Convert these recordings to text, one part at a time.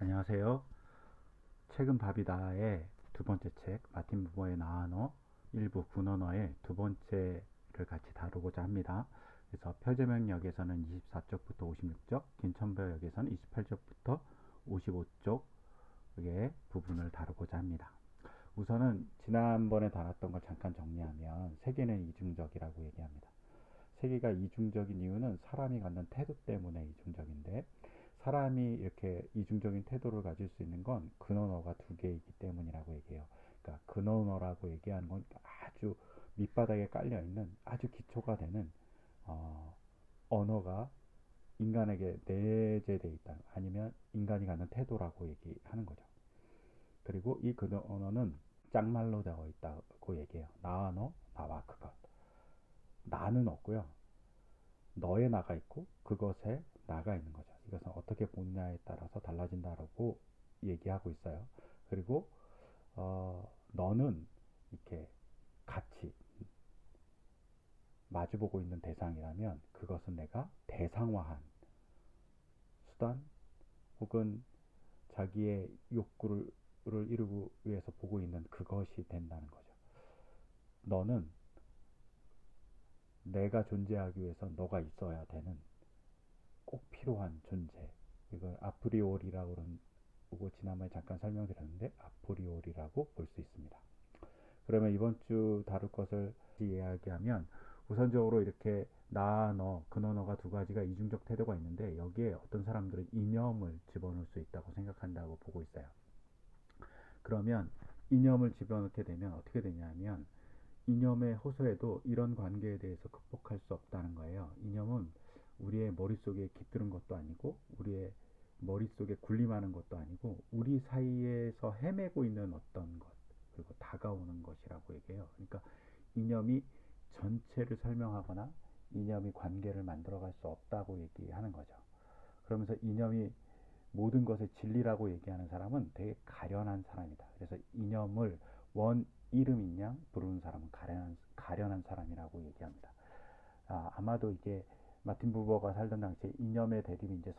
안녕하세요. 책은 밥이다의 두 번째 책, 마틴 부버의 나아너 일부 군언어의 두 번째를 같이 다루고자 합니다. 그래서 표제명역에서는 24쪽부터 56쪽, 긴천배역에서는 28쪽부터 55쪽의 부분을 다루고자 합니다. 우선은 지난번에 다뤘던 걸 잠깐 정리하면 세계는 이중적이라고 얘기합니다. 세계가 이중적인 이유는 사람이 갖는 태도 때문에 이중적인데, 사람이 이렇게 이중적인 태도를 가질 수 있는 건 근언어가 두 개이기 때문이라고 얘기해요. 그러니까 근언어라고 얘기하는 건 아주 밑바닥에 깔려 있는 아주 기초가 되는 어, 언어가 인간에게 내재되어 있다, 아니면 인간이 갖는 태도라고 얘기하는 거죠. 그리고 이 근언어는 짝말로 되어 있다고 얘기해요. 나와 너, 나와 그것. 나는 없고요. 너의 나가 있고 그것에 나가 있는 거죠. 이것은 어떻게 보느냐에 따라서 달라진다라고 얘기하고 있어요. 그리고 너는 이렇게 같이 마주보고 있는 대상이라면 그것은 내가 대상화한 수단 혹은 자기의 욕구를 이루기 위해서 보고 있는 그것이 된다는 거죠. 너는 내가 존재하기 위해서 너가 있어야 되는 꼭 필요한 존재. 이걸 아프리오리라고 그러고 지난번에 잠깐 설명드렸는데 아프리오리라고 볼 수 있습니다. 그러면 이번 주 다룰 것을 이야기하면 우선적으로 이렇게 나, 너, 근언어가 두 가지가 이중적 태도가 있는데 여기에 어떤 사람들은 이념을 집어넣을 수 있다고 생각한다고 보고 있어요. 그러면 이념을 집어넣게 되면 어떻게 되냐면 이념의 호소에도 이런 관계에 대해서 극복할 수 없다는 거예요. 이념은 우리의 머릿속에 깃드는 것도 아니고 우리의 머릿속에 군림하는 것도 아니고 우리 사이에서 헤매고 있는 어떤 것, 그리고 다가오는 것이라고 얘기해요. 그러니까 이념이 전체를 설명하거나 이념이 관계를 만들어갈 수 없다고 얘기하는 거죠. 그러면서 이념이 모든 것의 진리라고 얘기하는 사람은 되게 가련한 사람이다. 그래서 이념을 원 이름인 양 부르는 사람은 가련한 사람이라고 얘기합니다. 아마도 이게 마틴 부버가 살던 당시에 이념의 대립이 이제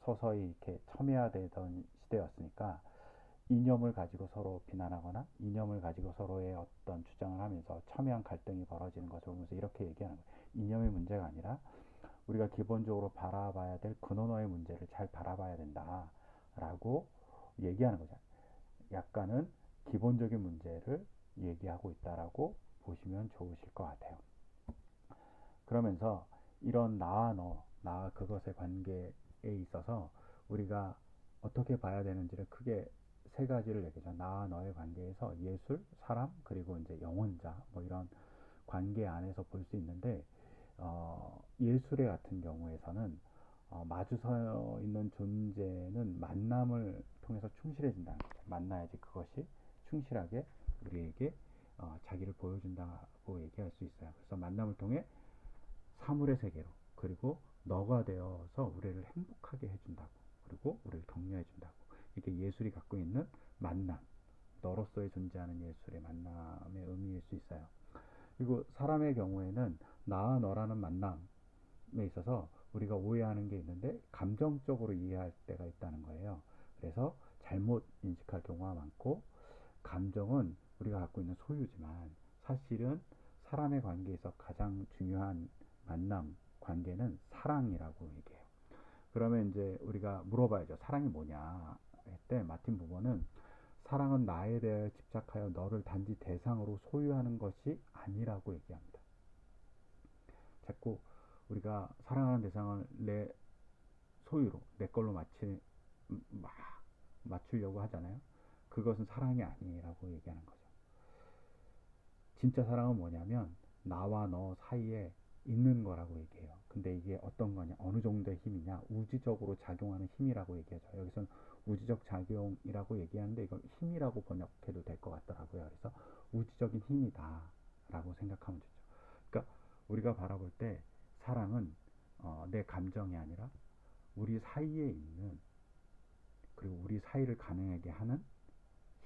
서서히 이렇게 첨예화되던 시대였으니까 이념을 가지고 서로 비난하거나 이념을 가지고 서로의 어떤 주장을 하면서 첨예한 갈등이 벌어지는 것을 보면서 이렇게 얘기하는 거예요. 이념의 문제가 아니라 우리가 기본적으로 바라봐야 될 근원어의 문제를 잘 바라봐야 된다라고 얘기하는 거죠. 약간은 기본적인 문제를 얘기하고 있다라고 보시면 좋으실 것 같아요. 그러면서 이런 나와 너, 나와 그것의 관계에 있어서 우리가 어떻게 봐야 되는지를 크게 세 가지를 얘기하죠. 나와 너의 관계에서 예술, 사람, 그리고 이제 영혼자, 뭐 이런 관계 안에서 볼 수 있는데, 예술의 같은 경우에서는 마주 서 있는 존재는 만남을 통해서 충실해진다는 거죠. 만나야지 그것이 충실하게 우리에게 자기를 보여준다고 얘기할 수 있어요. 그래서 만남을 통해 사물의 세계로, 그리고 너가 되어서 우리를 행복하게 해준다고, 그리고 우리를 격려해준다고. 이게 예술이 갖고 있는 만남, 너로서의 존재하는 예술의 만남의 의미일 수 있어요. 그리고 사람의 경우에는 나와 너라는 만남에 있어서 우리가 오해하는 게 있는데 감정적으로 이해할 때가 있다는 거예요. 그래서 잘못 인식할 경우가 많고, 감정은 우리가 갖고 있는 소유지만 사실은 사람의 관계에서 가장 중요한 만남 관계는 사랑이라고 얘기해요. 그러면 이제 우리가 물어봐야죠. 사랑이 뭐냐 했때 마틴 부버는 사랑은 나에 대해 집착하여 너를 단지 대상으로 소유하는 것이 아니라고 얘기합니다. 자꾸 우리가 사랑하는 대상을 내 소유로, 내 걸로 맞추려고 하잖아요. 그것은 사랑이 아니라고 얘기하는 거죠. 진짜 사랑은 뭐냐면 나와 너 사이에 있는 거라고 얘기해요. 근데 이게 어떤 거냐, 어느 정도의 힘이냐, 우주적으로 작용하는 힘이라고 얘기하죠. 여기서는 우주적 작용이라고 얘기하는데 이걸 힘이라고 번역해도 될 것 같더라고요. 그래서 우주적인 힘이다 라고 생각하면 되죠. 그러니까 우리가 바라볼 때 사랑은 내 감정이 아니라 우리 사이에 있는, 그리고 우리 사이를 가능하게 하는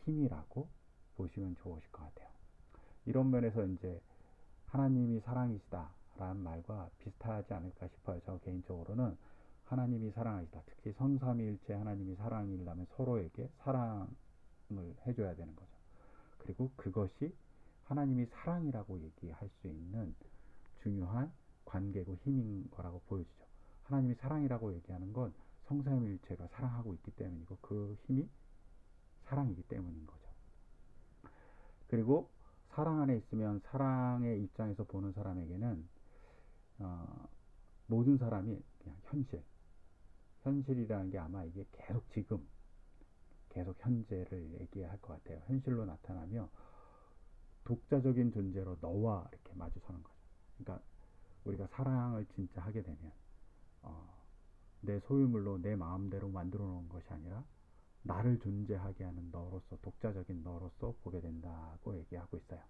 힘이라고 보시면 좋으실 것 같아요. 이런 면에서 이제 하나님이 사랑이시다 라는 말과 비슷하지 않을까 싶어요. 저 개인적으로는 하나님이 사랑하시다. 특히 성삼위일체 하나님이 사랑이라면 서로에게 사랑을 해줘야 되는 거죠. 그리고 그것이 하나님이 사랑이라고 얘기할 수 있는 중요한 관계고 힘인 거라고 보여지죠. 하나님이 사랑이라고 얘기하는 건 성삼위일체가 사랑하고 있기 때문이고 그 힘이 사랑이기 때문인 거죠. 그리고 사랑 안에 있으면 사랑의 입장에서 보는 사람에게는 모든 사람이 그냥 현실이라는 게 아마 이게 계속 지금 계속 현재를 얘기할 것 같아요. 현실로 나타나며 독자적인 존재로 너와 이렇게 마주서는 거죠. 그러니까 우리가 사랑을 진짜 하게 되면 내 소유물로 내 마음대로 만들어 놓은 것이 아니라 나를 존재하게 하는 너로서, 독자적인 너로서 보게 된다고 얘기하고 있어요.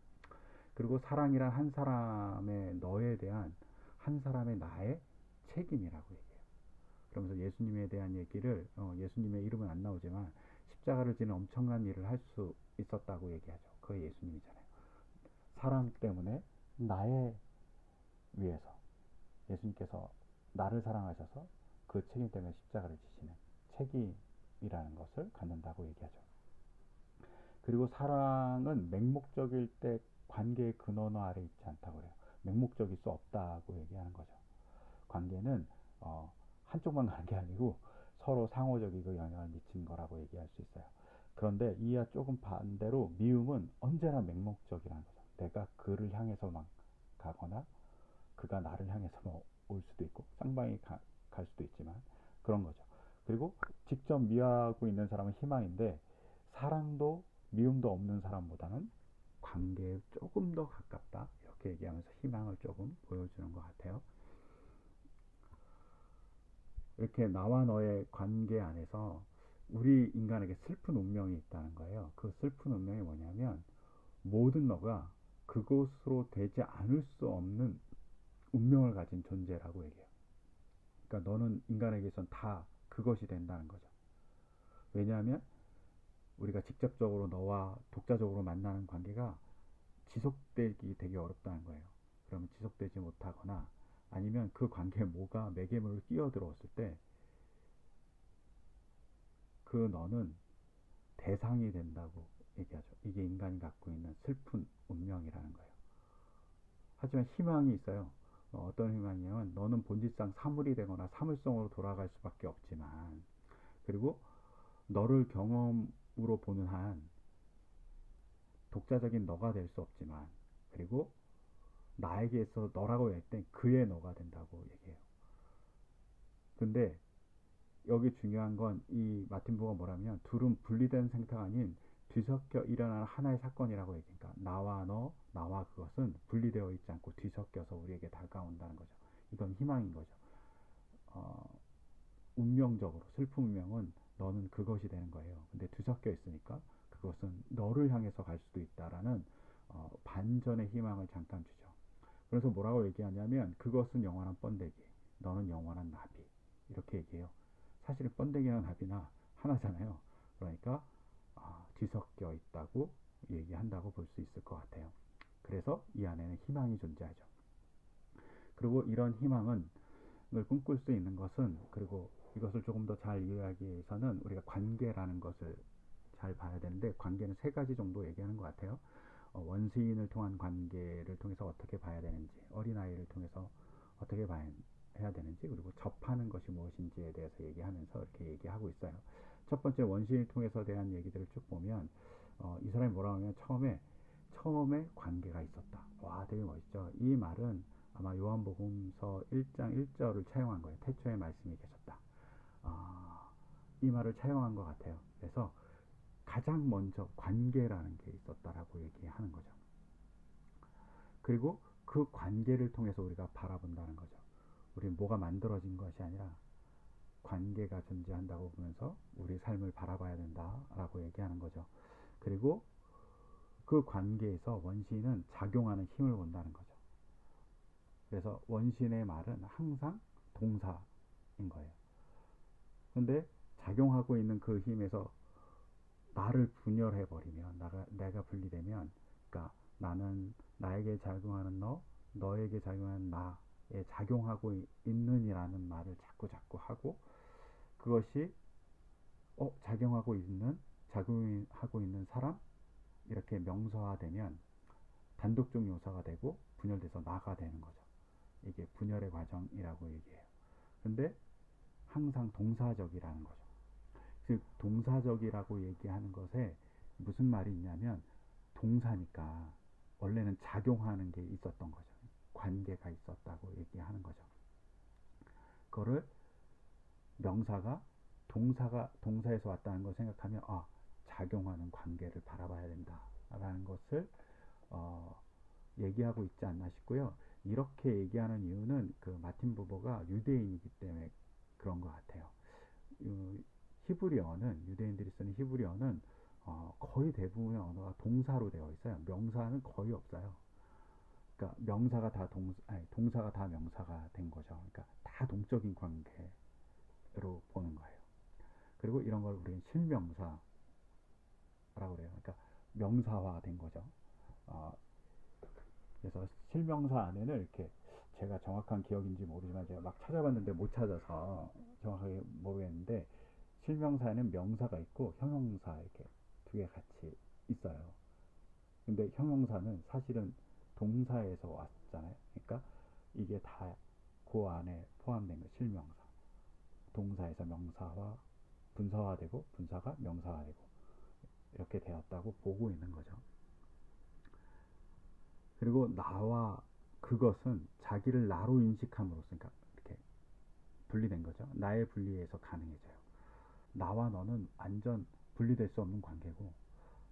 그리고 사랑이란 한 사람의 너에 대한 한 사람의 나의 책임이라고 얘기해요. 그러면서 예수님에 대한 얘기를 예수님의 이름은 안 나오지만 십자가를 지는 엄청난 일을 할 수 있었다고 얘기하죠. 그게 예수님이잖아요. 사랑 때문에 나의 위해서 예수님께서 나를 사랑하셔서 그 책임 때문에 십자가를 지시는 책임이라는 것을 갖는다고 얘기하죠. 그리고 사랑은 맹목적일 때 관계의 근원 아래 있지 않다고 그래요. 맹목적일 수 없다고 얘기하는 거죠. 관계는 한쪽만 가는 게 아니고 서로 상호적이고 영향을 미치는 거라고 얘기할 수 있어요. 그런데 이와 조금 반대로 미움은 언제나 맹목적이라는 거죠. 내가 그를 향해서만 가거나 그가 나를 향해서만 올 수도 있고 쌍방이 갈 수도 있지만 그런 거죠. 그리고 직접 미워하고 있는 사람은 희망인데 사랑도 미움도 없는 사람보다는 관계에 조금 더 가깝다 이렇게 얘기하면서 희망을 조금 보여주는 것 같아요. 이렇게 나와 너의 관계 안에서 우리 인간에게 슬픈 운명이 있다는 거예요. 그 슬픈 운명이 뭐냐면 모든 너가 그곳으로 되지 않을 수 없는 운명을 가진 존재라고 얘기해요. 그러니까 너는 인간에게선 다 그것이 된다는 거죠. 왜냐하면 우리가 직접적으로 너와 독자적으로 만나는 관계가 지속되기 되게 어렵다는 거예요. 그러면 지속되지 못하거나 아니면 그 관계에 뭐가 매개물을 끼어들었을 때 그 너는 대상이 된다고 얘기하죠. 이게 인간이 갖고 있는 슬픈 운명이라는 거예요. 하지만 희망이 있어요. 어떤 희망이냐면 너는 본질상 사물이 되거나 사물성으로 돌아갈 수밖에 없지만 그리고 너를 경험으로 보는 한 독자적인 너가 될 수 없지만 그리고 나에게서 너라고 할 때 그의 너가 된다고 얘기해요. 근데 여기 중요한 건 이 마틴 부가 뭐라면 둘은 분리된 생태가 아닌 뒤섞여 일어나는 하나의 사건이라고 얘기하니까 나와 너, 나와 그것은 분리되어 있지 않고 뒤섞여서 우리에게 다가온다는 거죠. 이건 희망인 거죠. 운명적으로 슬픈 운명은 너는 그것이 되는 거예요. 근데 뒤섞여 있으니까 그것은 너를 향해서 갈 수도 있다라는 반전의 희망을 잠깐 주죠. 그래서 뭐라고 얘기하냐면 그것은 영원한 번데기, 너는 영원한 나비 이렇게 얘기해요. 사실은 번데기나 나비나 하나잖아요. 그러니까 뒤섞여 있다고 얘기한다고 볼 수 있을 것 같아요. 그래서 이 안에는 희망이 존재하죠. 그리고 이런 희망은 꿈꿀 수 있는 것은 그리고 이것을 조금 더 잘 이해하기 위해서는 우리가 관계라는 것을 잘 봐야 되는데 관계는 세 가지 정도 얘기하는 것 같아요. 원시인을 통한 관계를 통해서 어떻게 봐야 되는지, 어린아이를 통해서 어떻게 해야 되는지, 그리고 접하는 것이 무엇인지에 대해서 얘기하면서 이렇게 얘기하고 있어요. 첫 번째 원시인을 통해서 대한 얘기들을 쭉 보면 이 사람이 뭐라고 하냐면 처음에 관계가 있었다. 와, 되게 멋있죠. 이 말은 아마 요한복음서 1장 1절을 차용한 거예요. 태초에 말씀이 계셨다. 이 말을 차용한 것 같아요. 그래서 가장 먼저 관계라는 게 있었다라고 얘기하는 거죠. 그리고 그 관계를 통해서 우리가 바라본다는 거죠. 우리는 뭐가 만들어진 것이 아니라 관계가 존재한다고 보면서 우리 삶을 바라봐야 된다라고 얘기하는 거죠. 그리고 그 관계에서 원시인은 작용하는 힘을 본다는 거죠. 그래서 원시인의 말은 항상 동사인 거예요. 근데 작용하고 있는 그 힘에서 나를 분열해버리면 내가 분리되면 그러니까 나는 나에게 작용하는 너, 너에게 작용하는 나 작용하고 있는이라는 말을 자꾸 하고, 그것이 작용하고 있는 사람, 이렇게 명사화되면 단독적 요사가 되고 분열돼서 나가 되는 거죠. 이게 분열의 과정이라고 얘기해요. 근데 항상 동사적이라는 거죠. 즉 동사적이라고 얘기하는 것에 무슨 말이 있냐면, 동사니까 원래는 작용하는 게 있었던 거죠. 관계가 있었다고 얘기하는 거죠. 그거를 명사가 동사에서 왔다는 걸 생각하면, 작용하는 관계를 바라봐야 된다라는 것을 어, 얘기하고 있지 않나 싶고요. 이렇게 얘기하는 이유는 그 마틴 부버가 유대인이기 때문에 그런 것 같아요. 히브리어는, 유대인들이 쓰는 히브리어는 거의 대부분의 언어가 동사로 되어 있어요. 명사는 거의 없어요. 그러니까 동사가 다 명사가 된 거죠. 그러니까 다 동적인 관계로 보는 거예요. 그리고 이런 걸 우리는 실명사라고 그래요. 그러니까 명사화 된 거죠. 어, 그래서 실명사 안에는 이렇게, 제가 정확한 기억인지 모르지만 제가 막 찾아봤는데 못 찾아서 정확하게 모르겠는데, 실명사에는 명사가 있고 형용사, 이렇게 두 개 같이 있어요. 근데 형용사는 사실은 동사에서 왔잖아요. 그러니까 이게 다 그 안에 포함된 거, 실명사. 동사에서 명사화, 분사화되고 분사가 명사화되고 이렇게 되었다고 보고 있는 거죠. 그리고 나와 그것은 자기를 나로 인식함으로써, 그러니까 이렇게 분리된 거죠. 나의 분리에서 가능해져요. 나와 너는 완전 분리될 수 없는 관계고,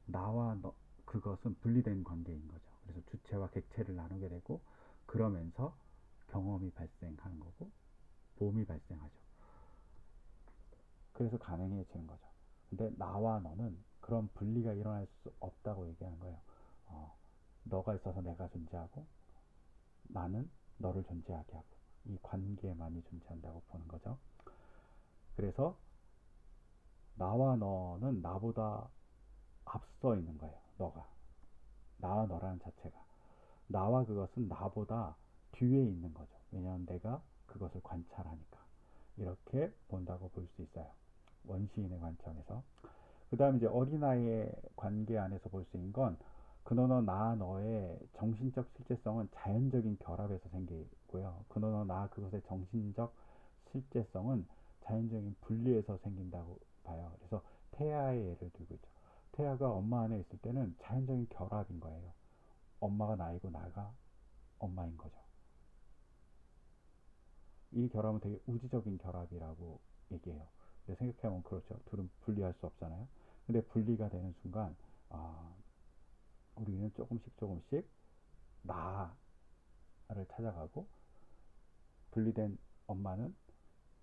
나와 그것은 분리된 관계인 거죠. 그래서 주체와 객체를 나누게 되고, 그러면서 경험이 발생하는 거고 보험이 발생하죠. 그래서 가능해지는 거죠. 근데 나와 너는 그런 분리가 일어날 수 없다고 얘기하는 거예요. 어, 너가 있어서 내가 존재하고, 나는 너를 존재하게 하고, 이 관계만이 존재한다고 보는 거죠. 그래서 나와 너는 나보다 앞서 있는 거예요. 나와 너라는 자체가, 나와 그것은 나보다 뒤에 있는 거죠. 왜냐하면 내가 그것을 관찰하니까. 이렇게 본다고 볼 수 있어요. 원시인의 관점에서. 그 다음에 이제 어린아이의 관계 안에서 볼 수 있는 건, 그너너 나 너의 정신적 실제성은 자연적인 결합에서 생기고요. 그너너 나 그것의 정신적 실제성은 자연적인 분리에서 생긴다고 봐요. 그래서 태아의 예를 들고 있죠. 태아가 엄마 안에 있을 때는 자연적인 결합인 거예요. 엄마가 나이고 나가 엄마인 거죠. 이 결합은 되게 우주적인 결합이라고 얘기해요. 근데 생각해보면 그렇죠. 둘은 분리할 수 없잖아요. 근데 분리가 되는 순간, 아, 우리는 조금씩 나를 찾아가고, 분리된 엄마는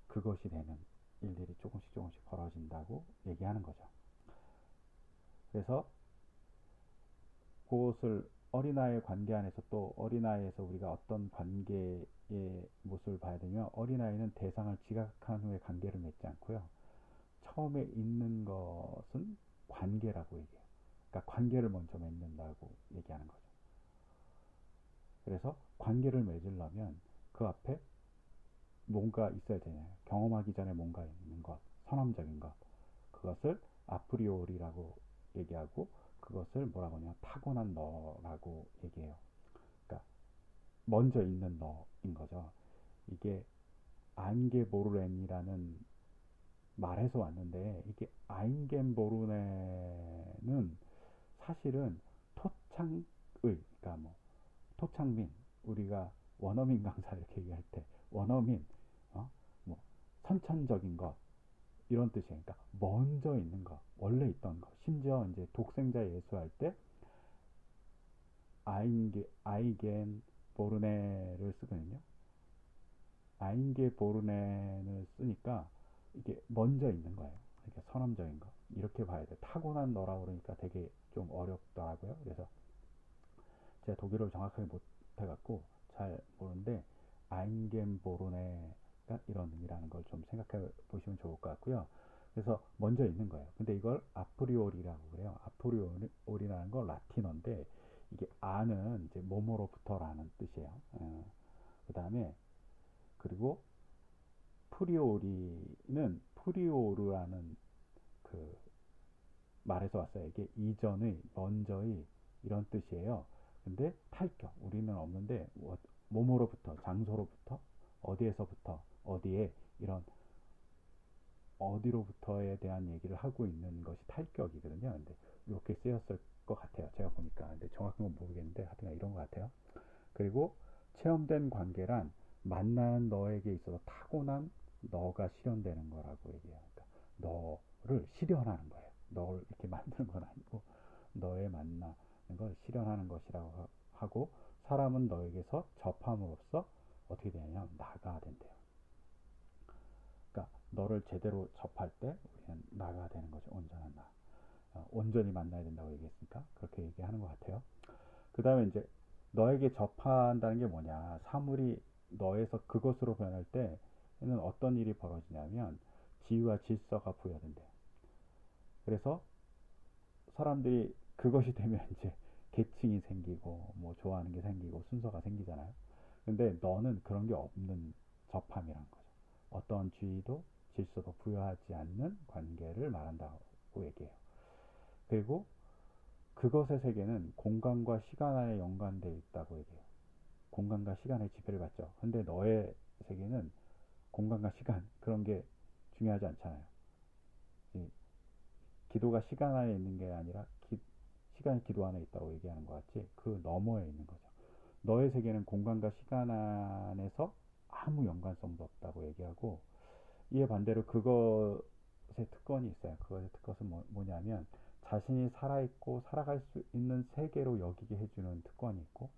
그것이 되는 일들이 조금씩 벌어진다고 얘기하는 거죠. 그래서 그것을 어린아이의 관계 안에서, 또 어린아이에서 우리가 어떤 관계의 모습을 봐야 되냐면, 어린아이는 대상을 지각한 후에 관계를 맺지 않고요. 처음에 있는 것은 관계라고 얘기해요. 그러니까 관계를 먼저 맺는다고 얘기하는 거죠. 그래서 관계를 맺으려면 그 앞에 뭔가 있어야 되잖아요. 경험하기 전에 뭔가 있는 것, 선험적인 것. 그것을 아프리오리라고 얘기하고, 그것을 뭐라고 하냐, 타고난 너라고 얘기해요. 그러니까 먼저 있는 너인 거죠. 이게 아인게보르렌이라는 말에서 왔는데, 이게 아인겐보르네는 사실은 토창의, 그러니까 뭐 토창민, 우리가 원어민 강사 이렇게 얘기할 때 원어민, 뭐 선천적인 것, 이런 뜻이에요. 그러니까 먼저 있는 것, 원래 있던 것. 심지어 이제 독생자 예수할 때 아인겐 보르네를 쓰거든요. 아인게 보르네를 쓰니까 이게 먼저 있는 거예요. 이렇게 선험적인 거, 이렇게 봐야 돼. 타고난 너라 그러니까 되게 좀 어렵더라고요. 그래서 제가 독일어를 정확하게 못 해갖고 잘 모르는데, 아인겐보르네가 이런 의미라는 걸 좀 생각해 보시면 좋을 것 같고요. 그래서 먼저 있는 거예요. 근데 이걸 아프리오리라고 그래요. 아프리오리라는 건 라틴어인데, 이게 아는 이제 몸으로부터라는 뜻이에요. 그 다음에 그리고 프리오리는 프리오르라는 그 말에서 왔어요. 이게 이전의, 먼저의 이런 뜻이에요. 근데 탈격, 우리는 없는데 뭐뭐로부터, 장소로부터, 어디에서부터, 어디에, 이런 어디로부터에 대한 얘기를 하고 있는 것이 탈격이거든요. 근데 이렇게 쓰였을 것 같아요. 제가 보니까. 근데 정확한 건 모르겠는데 하여튼 이런 것 같아요. 그리고 체험된 관계란 만난 너에게 있어서 타고난 너가 실현되는 거라고 얘기해요. 그러니까 너를 실현하는 거예요. 너를 이렇게 만드는 건 아니고 너의 만나는 걸 실현하는 것이라고 하고, 사람은 너에게서 접함으로써 어떻게 되냐면 나가 된대요. 그러니까 너를 제대로 접할 때 우리는 나가 되는 거죠. 온전한 나. 온전히 만나야 된다고 얘기했으니까 그렇게 얘기하는 것 같아요. 그 다음에 이제 너에게 접한다는 게 뭐냐. 사물이 너에서 그것으로 변할 때는 어떤 일이 벌어지냐면 지위와 질서가 부여된대요. 그래서 사람들이 그것이 되면 이제 계층이 생기고 뭐 좋아하는 게 생기고 순서가 생기잖아요. 근데 너는 그런 게 없는 접함이란 거죠. 어떤 지위도 질서도 부여하지 않는 관계를 말한다고 얘기해요. 그리고 그것의 세계는 공간과 시간 안에 연관되어 있다고 얘기해요. 공간과 시간의 지배를 받죠. 근데 너의 세계는 공간과 시간 그런 게 중요하지 않잖아요. 기도가 시간 안에 있는 게 아니라 시간이 기도 안에 있다고 얘기하는 것 같이 그 너머에 있는 거죠. 너의 세계는 공간과 시간 안에서 아무 연관성도 없다고 얘기하고, 이에 반대로 그것의 특권이 있어요. 그것의 특권은 뭐냐면 자신이 살아있고 살아갈 수 있는 세계로 여기게 해주는 특권이 있고,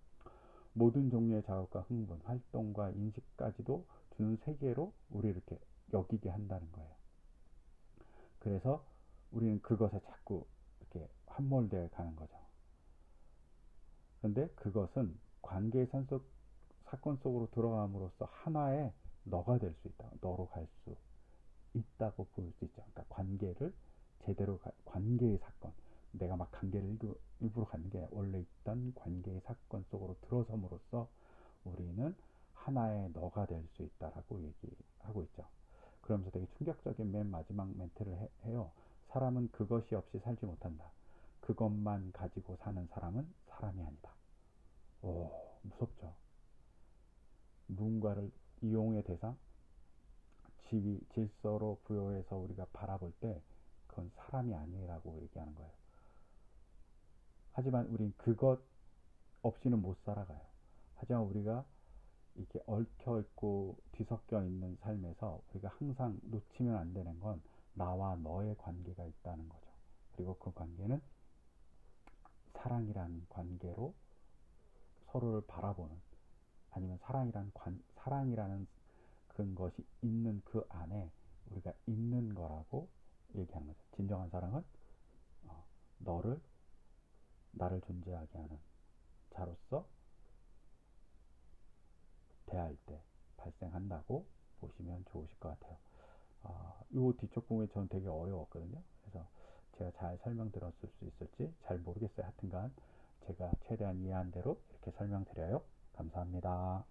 모든 종류의 자극과 흥분, 활동과 인식까지도 주는 세계로 우리 이렇게 여기게 한다는 거예요. 그래서 우리는 그것에 자꾸 이렇게 함몰되어 가는 거죠. 근데 그것은 관계의 사건 속으로 들어감으로써 하나의 너가 될 수 있다. 너로 갈 수 있다고 볼 수 있죠. 그러니까 관계를 제대로 관계의 사건. 내가 막 관계를 일부러 갖는 게 원래 있던 관계의 사건 속으로 들어섬으로써 우리는 하나의 너가 될 수 있다라고 얘기하고 있죠. 그러면서 되게 충격적인 맨 마지막 멘트를 해요. 사람은 그것이 없이 살지 못한다. 그것만 가지고 사는 사람은 사람이 아니다. 오, 무섭죠. 누군가를 이용의 대상, 지위, 질서로 부여해서 우리가 바라볼 때 그건 사람이 아니라고 얘기하는 거예요. 하지만 우린 그것 없이는 못 살아가요. 하지만 우리가 이렇게 얽혀 있고 뒤섞여 있는 삶에서 우리가 항상 놓치면 안 되는 건 나와 너의 관계가 있다는 거죠. 그리고 그 관계는 사랑이라는 관계로 서로를 바라보는, 아니면 사랑이라는 그런 것이 있는 그 안에 우리가 있는 거라고 얘기하는 거죠. 진정한 사랑은 너를, 나를 존재하게 하는 자로서 대할 때 발생한다고 보시면 좋으실 것 같아요. 이 뒤쪽 부분이 저는 되게 어려웠거든요. 그래서 제가 잘 설명드렸을 수 있을지 잘 모르겠어요. 하여튼간 제가 최대한 이해한 대로 이렇게 설명드려요. 감사합니다.